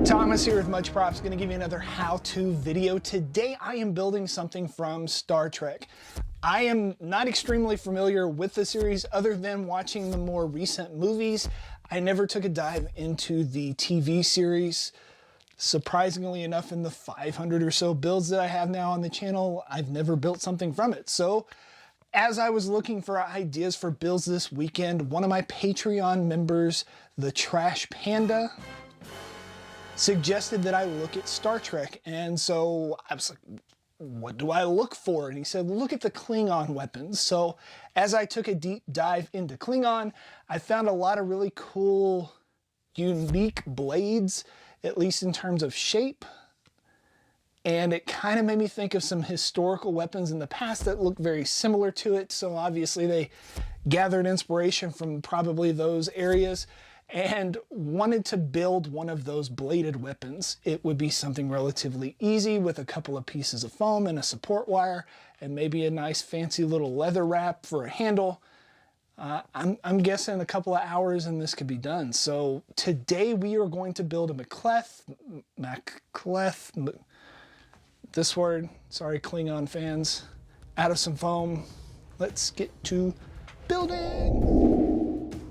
Thomas here with Much Props, going to give you another how-to video. Today I am building something from Star Trek. I am not extremely familiar with the series other than watching the more recent movies. I never took a dive into the TV series. Surprisingly enough, in the 500 or so builds that I have now on the channel, I've never built something from it. So as I was looking for ideas for builds this weekend, one of my Patreon members, the Trash Panda, suggested that I look at Star Trek. And so I was like, what do I look for? And he said, look at the Klingon weapons. So as I took a deep dive into Klingon, I found a lot of really cool, unique blades, at least in terms of shape. And it kind of made me think of some historical weapons in the past that look very similar to it. So obviously they gathered inspiration from probably those areas and wanted to build one of those bladed weapons. It would be something relatively easy with a couple of pieces of foam and a support wire and maybe a nice fancy little leather wrap for a handle. I'm guessing a couple of hours and this could be done. So today we are going to build a Mek'Leth, this word, sorry Klingon fans, out of some foam. Let's get to building.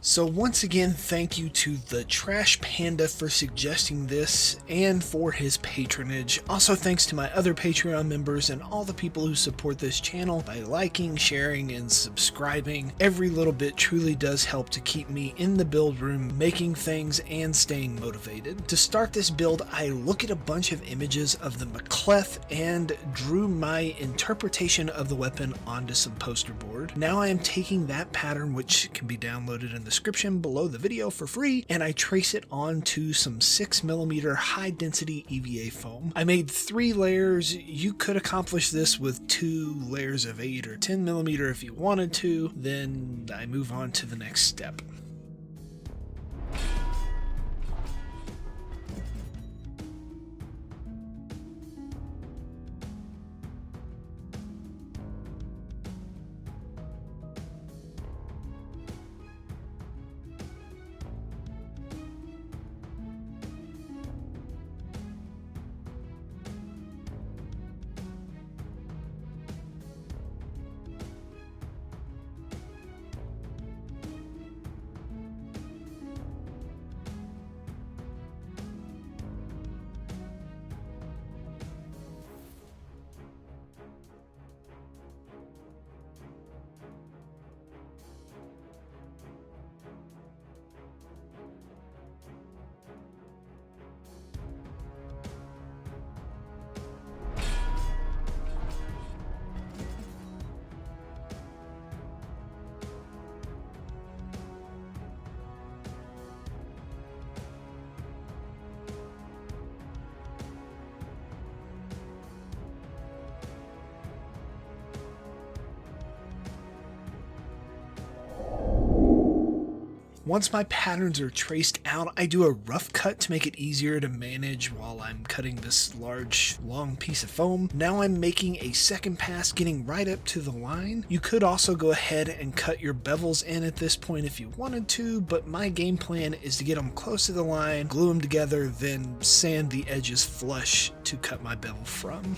So once again, thank you to the Trash Panda for suggesting this and for his patronage. Also thanks to my other Patreon members and all the people who support this channel by liking, sharing, and subscribing. Every little bit truly does help to keep me in the build room, making things and staying motivated. To start this build, I look at a bunch of images of the Mek'Leth and drew my interpretation of the weapon onto some poster board. Now I am taking that pattern, which can be downloaded in the description below the video for free, and I trace it onto some 6mm high density EVA foam. I made 3 layers. You could accomplish this with 2 layers of 8 or 10mm if you wanted to. Then I move on to the next step. Once my patterns are traced out, I do a rough cut to make it easier to manage while I'm cutting this large, long piece of foam. Now I'm making a second pass, getting right up to the line. You could also go ahead and cut your bevels in at this point if you wanted to, but my game plan is to get them close to the line, glue them together, then sand the edges flush to cut my bevel from.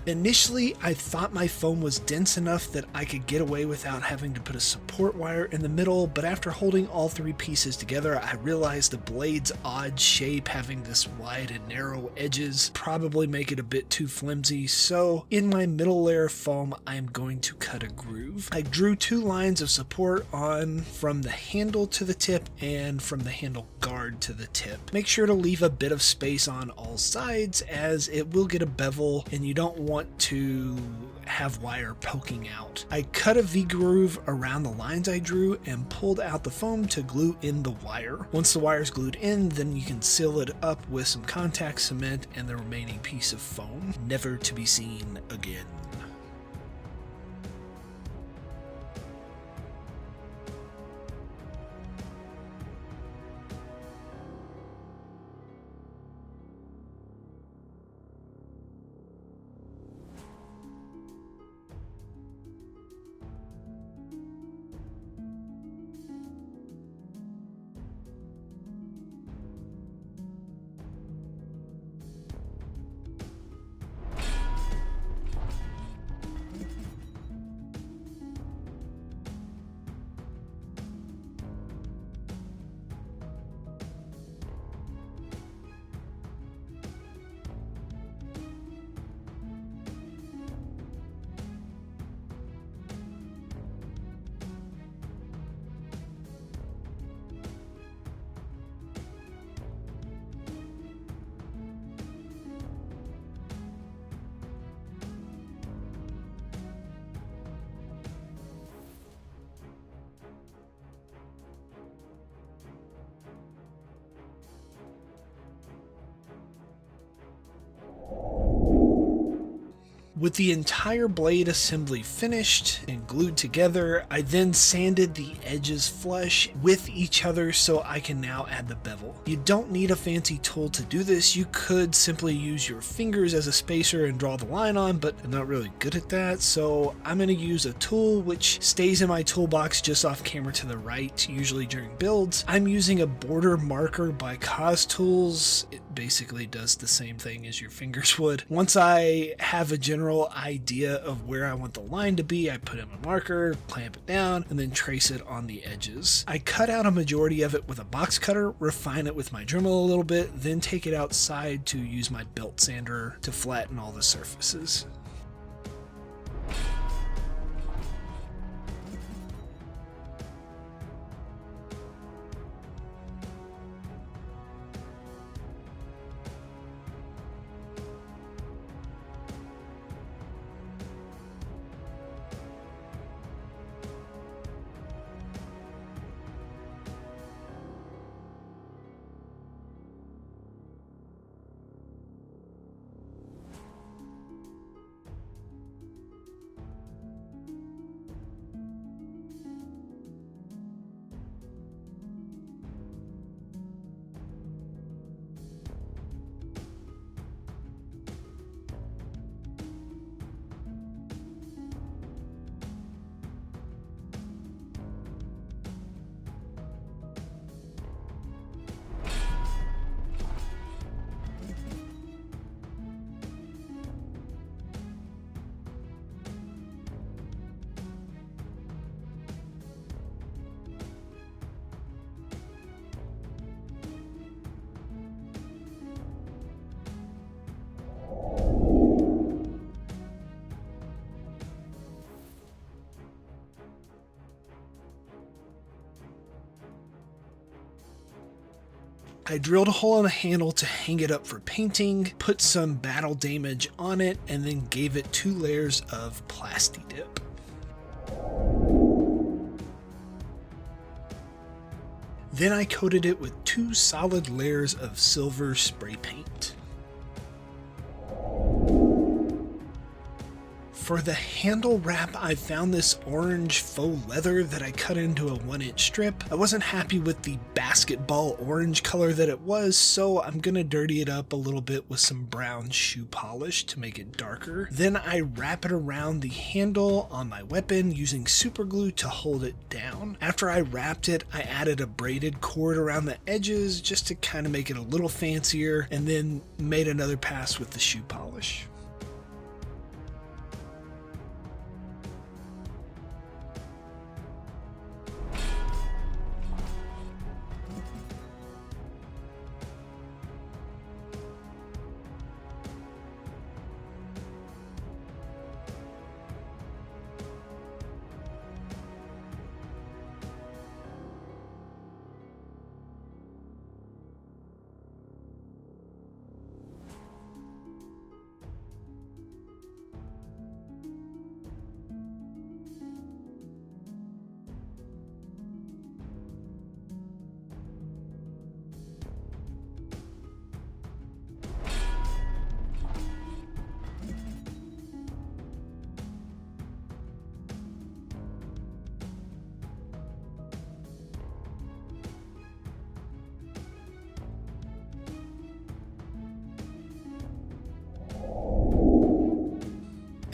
Initially, I thought my foam was dense enough that I could get away without having to put a support wire in the middle, but after holding all three pieces together, I realized the blade's odd shape, having this wide and narrow edges, probably make it a bit too flimsy, so in my middle layer of foam, I'm going to cut a groove. I drew 2 lines of support on from the handle to the tip and from the handle guard to the tip. Make sure to leave a bit of space on all sides, as it will get a bevel and you don't want to have wire poking out. I cut a V-groove around the lines I drew and pulled out the foam to glue in the wire. Once the wire is glued in, then you can seal it up with some contact cement and the remaining piece of foam, never to be seen again. With the entire blade assembly finished and glued together, I then sanded the edges flush with each other so I can now add the bevel. You don't need a fancy tool to do this. You could simply use your fingers as a spacer and draw the line on, but I'm not really good at that, so I'm going to use a tool which stays in my toolbox just off camera to the right, usually during builds. I'm using a border marker by Cos Tools. It basically does the same thing as your fingers would. Once I have a general idea of where I want the line to be, I put in a marker, clamp it down, and then trace it on the edges. I cut out a majority of it with a box cutter, refine it with my Dremel a little bit, then take it outside to use my belt sander to flatten all the surfaces. I drilled a hole in the handle to hang it up for painting, put some battle damage on it, and then gave it 2 layers of Plasti Dip. Then I coated it with 2 solid layers of silver spray paint. For the handle wrap, I found this orange faux leather that I cut into a 1-inch strip. I wasn't happy with the basketball orange color that it was, so I'm gonna dirty it up a little bit with some brown shoe polish to make it darker. Then I wrap it around the handle on my weapon using super glue to hold it down. After I wrapped it, I added a braided cord around the edges just to kind of make it a little fancier, and then made another pass with the shoe polish.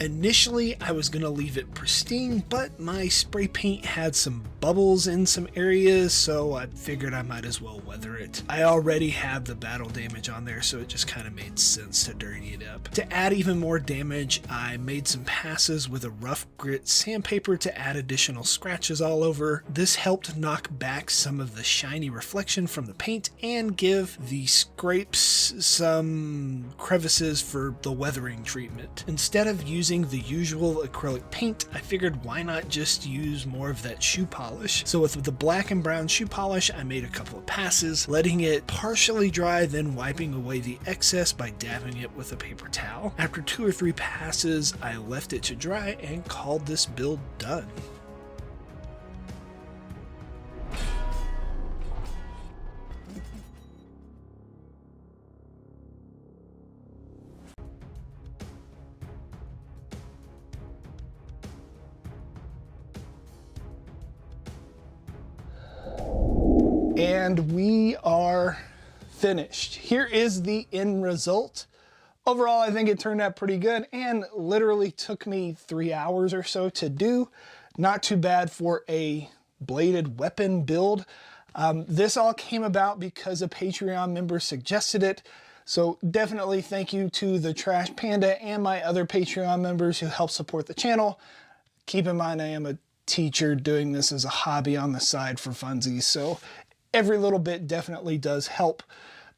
Initially, I was going to leave it pristine, but my spray paint had some bubbles in some areas, so I figured I might as well weather it. I already had the battle damage on there, so it just kind of made sense to dirty it up. To add even more damage, I made some passes with a rough grit sandpaper to add additional scratches all over. This helped knock back some of the shiny reflection from the paint and give the scrapes some crevices for the weathering treatment. Instead of using the usual acrylic paint, I figured why not just use more of that shoe polish. So with the black and brown shoe polish, I made a couple of passes, letting it partially dry, then wiping away the excess by dabbing it with a paper towel. After 2 or 3 passes, I left it to dry and called this build done. And we are finished. Here is the end result. Overall, I think it turned out pretty good and literally took me 3 hours or so to do. Not too bad for a bladed weapon build. This all came about because a Patreon member suggested it. So definitely thank you to the Trash Panda and my other Patreon members who help support the channel. Keep in mind, I am a teacher doing this as a hobby on the side for funsies, so every little bit definitely does help.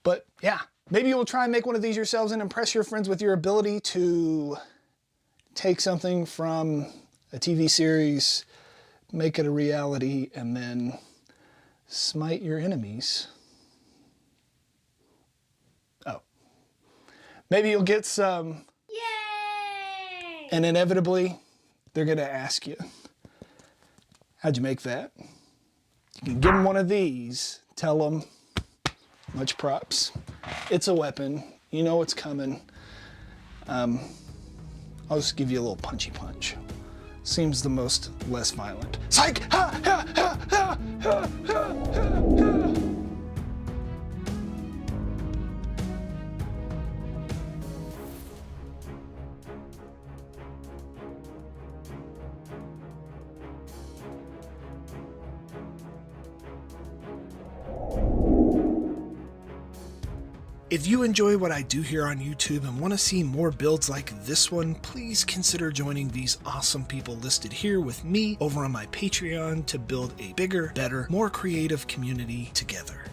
But yeah, maybe you'll try and make one of these yourselves and impress your friends with your ability to take something from a TV series, make it a reality, and then smite your enemies. Oh. Maybe you'll get some. Yay! And inevitably, they're going to ask you, how'd you make that? You can give them one of these, tell them, much props. It's a weapon, you know it's coming. I'll just give you a little punchy punch. Seems the most less violent. Psych! Ha, ha, ha, ha, ha, ha, ha. If you enjoy what I do here on YouTube and want to see more builds like this one, please consider joining these awesome people listed here with me over on my Patreon to build a bigger, better, more creative community together.